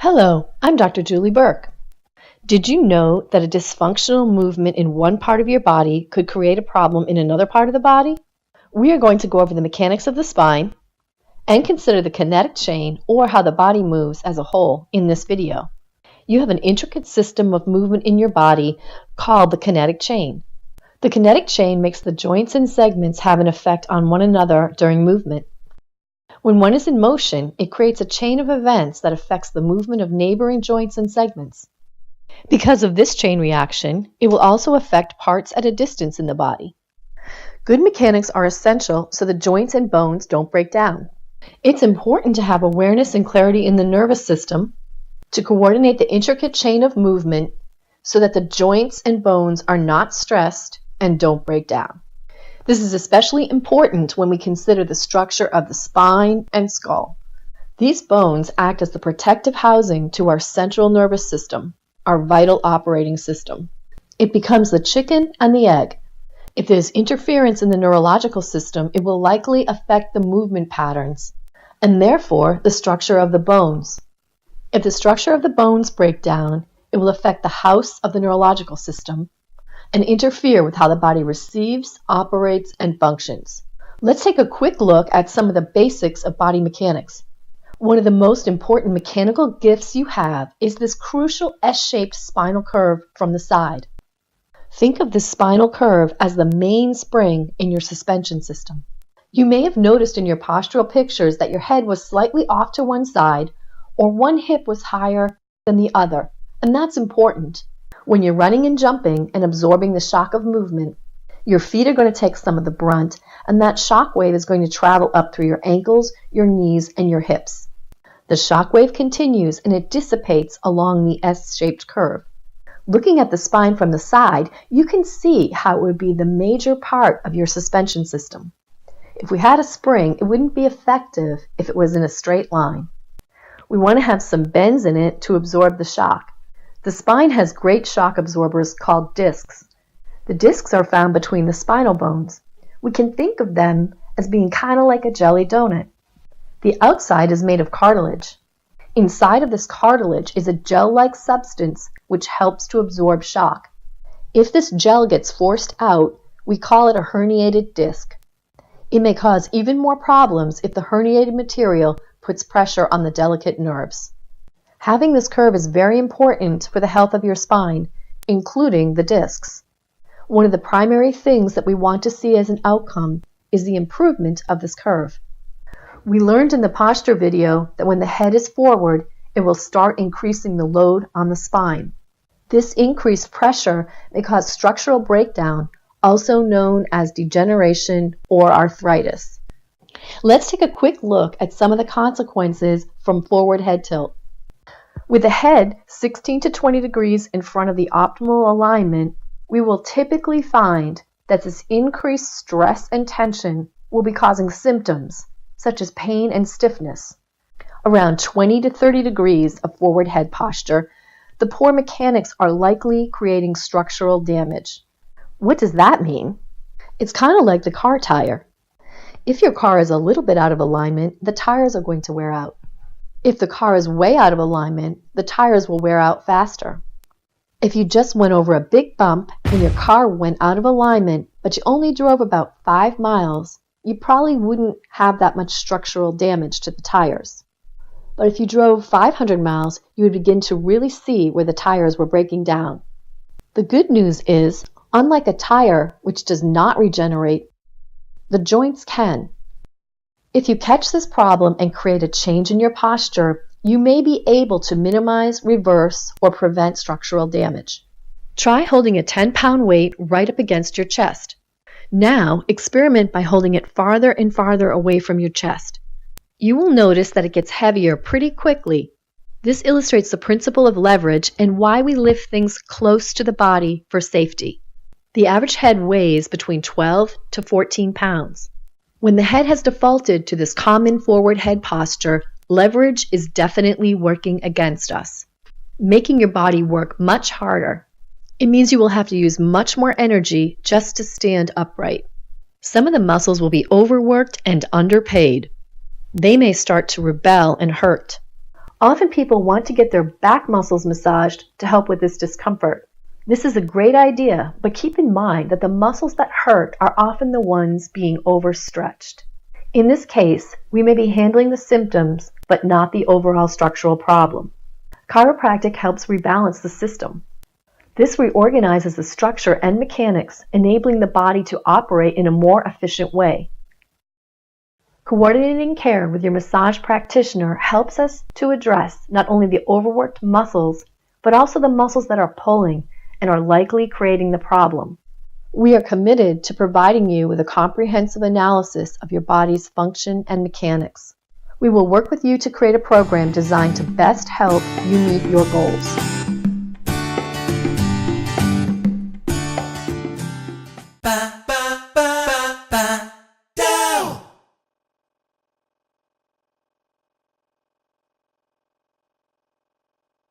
Hello, I'm Dr. Julie Burke. Did you know that a dysfunctional movement in one part of your body could create a problem in another part of the body? We are going to go over the mechanics of the spine and consider the kinetic chain, or how the body moves as a whole, in this video. You have an intricate system of movement in your body called the kinetic chain. The kinetic chain makes the joints and segments have an effect on one another during movement. When one is in motion, it creates a chain of events that affects the movement of neighboring joints and segments. Because of this chain reaction, it will also affect parts at a distance in the body. Good mechanics are essential so the joints and bones don't break down. It's important to have awareness and clarity in the nervous system to coordinate the intricate chain of movement so that the joints and bones are not stressed and don't break down. This is especially important when we consider the structure of the spine and skull. These bones act as the protective housing to our central nervous system, our vital operating system. It becomes the chicken and the egg. If there's interference in the neurological system, it will likely affect the movement patterns, and therefore the structure of the bones. If the structure of the bones break down, it will affect the house of the neurological system and interfere with how the body receives, operates, and functions. Let's take a quick look at some of the basics of body mechanics. One of the most important mechanical gifts you have is this crucial S-shaped spinal curve from the side. Think of this spinal curve as the main spring in your suspension system. You may have noticed in your postural pictures that your head was slightly off to one side, or one hip was higher than the other, and that's important. When you're running and jumping and absorbing the shock of movement, your feet are going to take some of the brunt, and that shock wave is going to travel up through your ankles, your knees, and your hips. The shock wave continues and it dissipates along the S-shaped curve. Looking at the spine from the side, you can see how it would be the major part of your suspension system. If we had a spring, it wouldn't be effective if it was in a straight line. We want to have some bends in it to absorb the shock. The spine has great shock absorbers called discs. The discs are found between the spinal bones. We can think of them as being kind of like a jelly donut. The outside is made of cartilage. Inside of this cartilage is a gel-like substance which helps to absorb shock. If this gel gets forced out, we call it a herniated disc. It may cause even more problems if the herniated material puts pressure on the delicate nerves. Having this curve is very important for the health of your spine, including the discs. One of the primary things that we want to see as an outcome is the improvement of this curve. We learned in the posture video that when the head is forward, it will start increasing the load on the spine. This increased pressure may cause structural breakdown, also known as degeneration or arthritis. Let's take a quick look at some of the consequences from forward head tilt. With the head 16 to 20 degrees in front of the optimal alignment, we will typically find that this increased stress and tension will be causing symptoms such as pain and stiffness. Around 20 to 30 degrees of forward head posture, the poor mechanics are likely creating structural damage. What does that mean? It's kind of like the car tire. If your car is a little bit out of alignment, the tires are going to wear out. If the car is way out of alignment, the tires will wear out faster. If you just went over a big bump and your car went out of alignment, but you only drove about 5 miles, you probably wouldn't have that much structural damage to the tires. But if you drove 500 miles, you would begin to really see where the tires were breaking down. The good news is, unlike a tire which does not regenerate, the joints can. If you catch this problem and create a change in your posture, you may be able to minimize, reverse, or prevent structural damage. Try holding a 10-pound weight right up against your chest. Now, experiment by holding it farther and farther away from your chest. You will notice that it gets heavier pretty quickly. This illustrates the principle of leverage and why we lift things close to the body for safety. The average head weighs between 12 to 14 pounds. When the head has defaulted to this common forward head posture, leverage is definitely working against us, making your body work much harder. It means you will have to use much more energy just to stand upright. Some of the muscles will be overworked and underpaid. They may start to rebel and hurt. Often people want to get their back muscles massaged to help with this discomfort. This is a great idea, but keep in mind that the muscles that hurt are often the ones being overstretched. In this case, we may be handling the symptoms, but not the overall structural problem. Chiropractic helps rebalance the system. This reorganizes the structure and mechanics, enabling the body to operate in a more efficient way. Coordinating care with your massage practitioner helps us to address not only the overworked muscles, but also the muscles that are pulling and are likely creating the problem. We are committed to providing you with a comprehensive analysis of your body's function and mechanics. We will work with you to create a program designed to best help you meet your goals.